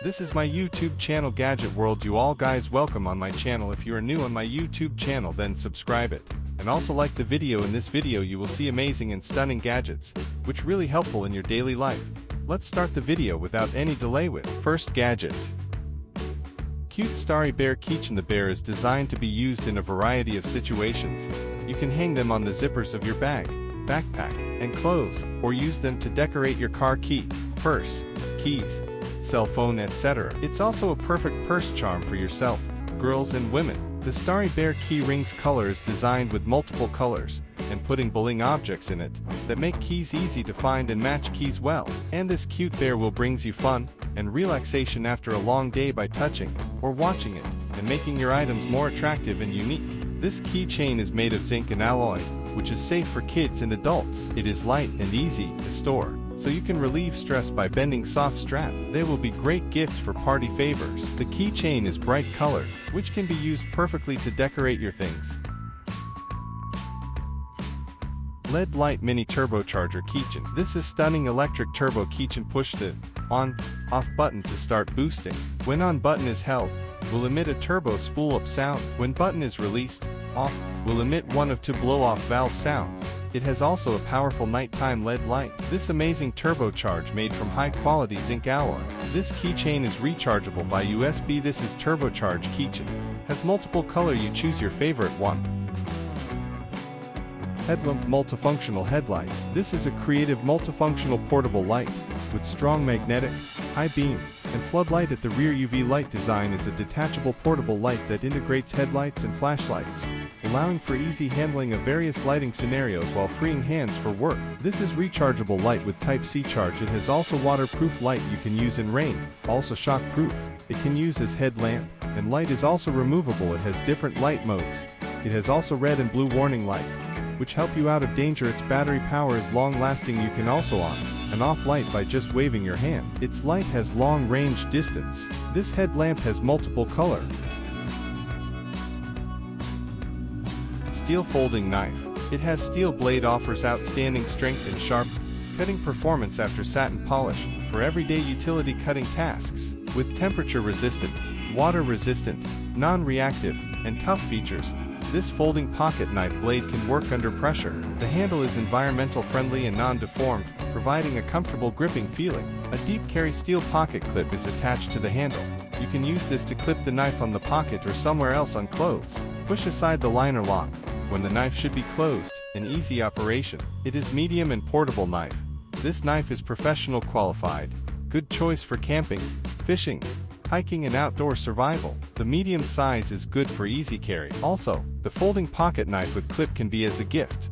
This is my YouTube channel Gadget World. You all guys welcome on my channel. If you are new on my YouTube channel, then subscribe it. And also like the video. In this video you will see amazing and stunning gadgets, which really helpful in your daily life. Let's start the video without any delay with first gadget. Cute Starry Bear Keychain. The bear is designed to be used in a variety of situations. You can hang them on the zippers of your bag, backpack, and clothes, or use them to decorate your car key, purse, keys, cell phone, etc. It's also a perfect purse charm for yourself, girls and women. The Starry Bear key rings color is designed with multiple colors, and putting bling objects in it, that make keys easy to find and match keys well. And this cute bear will brings you fun and relaxation after a long day by touching or watching it, and making your items more attractive and unique. This keychain is made of zinc and alloy, which is safe for kids and adults. It is light and easy to store, so you can relieve stress by bending soft strap. They will be great gifts for party favors. The keychain is bright colored, which can be used perfectly to decorate your things. LED light mini turbocharger keychain. This is stunning electric turbo keychain. Push the on/off button to start boosting. When on button is held, will emit a turbo spool up sound. When button is released, off, will emit one of two blow-off valve sounds. It has also a powerful nighttime LED light. This amazing turbocharge made from high-quality zinc alloy. This keychain is rechargeable by USB. This is turbocharged keychain. Has multiple color. You choose your favorite one. Headlamp multifunctional headlight. This is a creative multifunctional portable light with strong magnetic, high beam, and floodlight at the rear. UV light design is a detachable portable light that integrates headlights and flashlights, allowing for easy handling of various lighting scenarios while freeing hands for work. This is rechargeable light with Type-C charge. It has also waterproof light you can use in rain, also shockproof. It can use as headlamp, and light is also removable. It has different light modes. It has also red and blue warning light, which help you out of danger. Its battery power is long-lasting. You can also on and off light by just waving your hand. Its light has long range distance. This headlamp has multiple color. Steel folding knife. It has steel blade, offers outstanding strength and sharp cutting performance after satin polish for everyday utility cutting tasks. With temperature resistant, water resistant, non-reactive, and tough features, this folding pocket knife blade can work under pressure. The handle is environmental friendly and non-deformed, providing a comfortable gripping feeling. A deep carry steel pocket clip is attached to the handle. You can use this to clip the knife on the pocket or somewhere else on clothes. Push aside the liner lock when the knife should be closed. An easy operation. It is medium and portable knife. This knife is professional qualified. Good choice for camping, fishing, hiking, and outdoor survival. The medium size is good for easy carry. Also, the folding pocket knife with clip can be as a gift.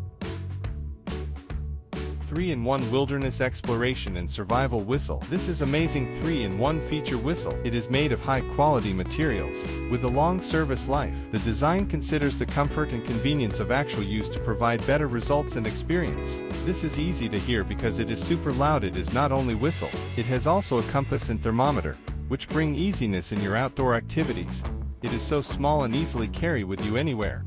3-in-1 wilderness exploration and survival whistle. This is amazing 3-in-1 feature whistle. It is made of high-quality materials with a long service life. The design considers the comfort and convenience of actual use to provide better results and experience. This is easy to hear because it is super loud. It is not only whistle, it has also a compass and thermometer, which bring easiness in your outdoor activities. It is so small and easily carry with you anywhere.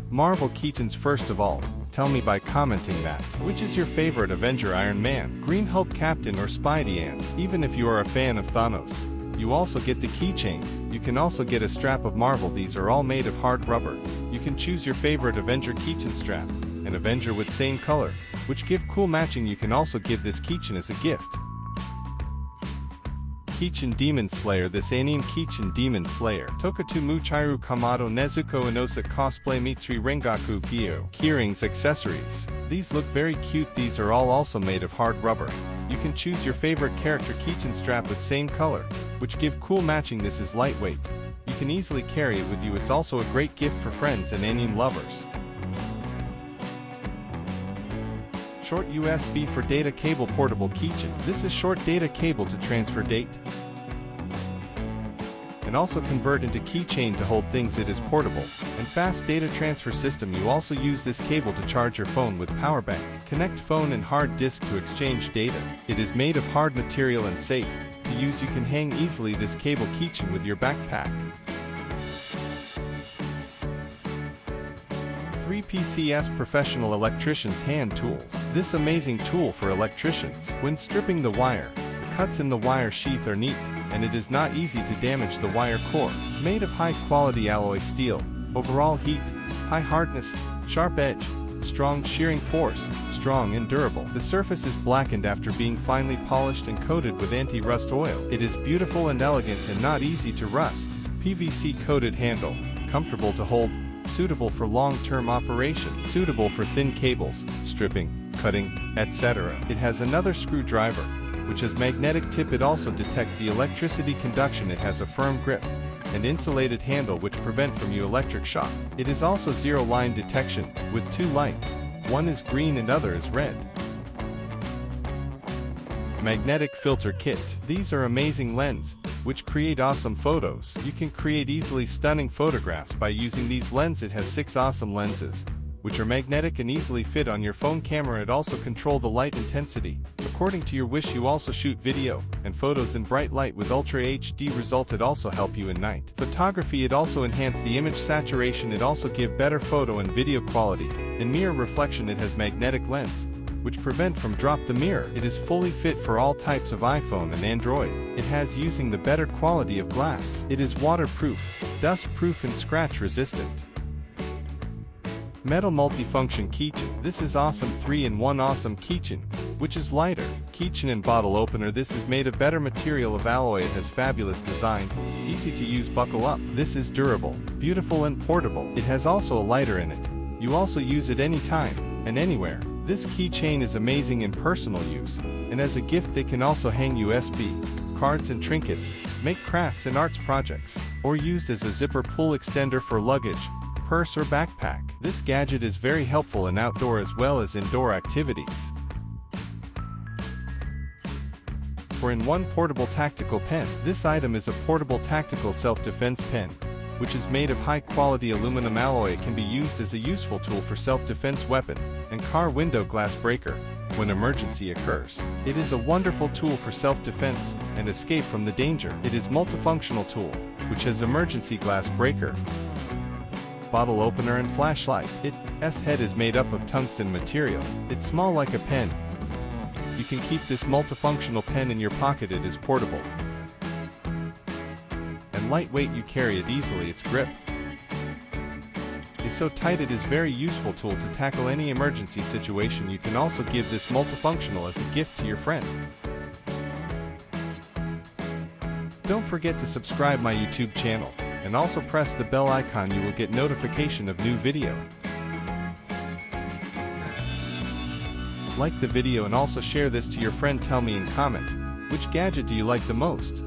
Marvel keychains. First of all, tell me by commenting that. Which is your favorite Avenger? Iron Man, Green Hulk, Captain, or Spidey? And even if you are a fan of Thanos, you also get the keychain. You can also get a strap of Marvel. These are all made of hard rubber. You can choose your favorite Avenger keychain strap, an Avenger with same color, which give cool matching. You can also give this keychain as a gift. Keychain Demon Slayer. This anime keychain Demon Slayer. Tokatu Muchiru Kamado Nezuko Inosa cosplay Mitsuri Rengaku Gyo. Keyrings accessories. These look very cute. These are all also made of hard rubber. You can choose your favorite character keychain strap with same color, which give cool matching. This is lightweight. You can easily carry it with you. It's also a great gift for friends and anime lovers. Short USB for data cable portable keychain. This is short data cable to transfer data and also convert into keychain to hold things. It is portable and fast data transfer system. You also use this cable to charge your phone with power bank. Connect phone and hard disk to exchange data. It is made of hard material and safe to use. You can hang easily this cable keychain with your backpack. 3PCS Professional Electrician's Hand Tools. This amazing tool for electricians. When stripping the wire, cuts in the wire sheath are neat, and it is not easy to damage the wire core. Made of high-quality alloy steel, overall heat, high hardness, sharp edge, strong shearing force, strong and durable. The surface is blackened after being finely polished and coated with anti-rust oil. It is beautiful and elegant and not easy to rust. PVC coated handle, comfortable to hold, suitable for long-term operation, suitable for thin cables, stripping, cutting, etc. It has another screwdriver, which has magnetic tip. It also detects the electricity conduction. It has a firm grip and insulated handle which prevent from you electric shock. It is also zero line detection, with 2 lights. One is green and other is red. Magnetic filter kit. These are amazing lens, which create awesome photos. You can create easily stunning photographs by using these lenses. It has 6 awesome lenses, which are magnetic and easily fit on your phone camera. It also control the light intensity. According to your wish, you also shoot video and photos in bright light with Ultra HD result. It also help you in night photography. It also enhance the image saturation. It also give better photo and video quality. In mirror reflection, it has magnetic lens, which prevent from drop the mirror. It is fully fit for all types of iPhone and Android. It has using the better quality of glass. It is waterproof, dust proof and scratch resistant. Metal multifunction keychain. This is awesome 3-in-1 awesome keychain, which is lighter. Keychain and bottle opener. This is made of better material of alloy. It has fabulous design, easy to use, buckle up. This is durable, beautiful and portable. It has also a lighter in it. You also use it anytime and anywhere. This keychain is amazing in personal use, and as a gift they can also hang USB, cards and trinkets, make crafts and arts projects, or used as a zipper pull extender for luggage, purse or backpack. This gadget is very helpful in outdoor as well as indoor activities. 4-in-1 portable tactical pen. This item is a portable tactical self-defense pen, which is made of high-quality aluminum alloy. It can be used as a useful tool for self-defense weapon and car window glass breaker when emergency occurs. It is a wonderful tool for self-defense and escape from the danger. It is multifunctional tool, which has emergency glass breaker, bottle opener and flashlight. Its head is made up of tungsten material. It's small like a pen. You can keep this multifunctional pen in your pocket. It is portable and lightweight. You carry it easily. Its grip is so tight. It is very useful tool to tackle any emergency situation. You can also give this multifunctional as a gift to your friend. Don't forget to subscribe my YouTube channel and also press the bell icon. You will get notification of new video. Like the video and also share this to your friend. Tell me in comment, which gadget do you like the most?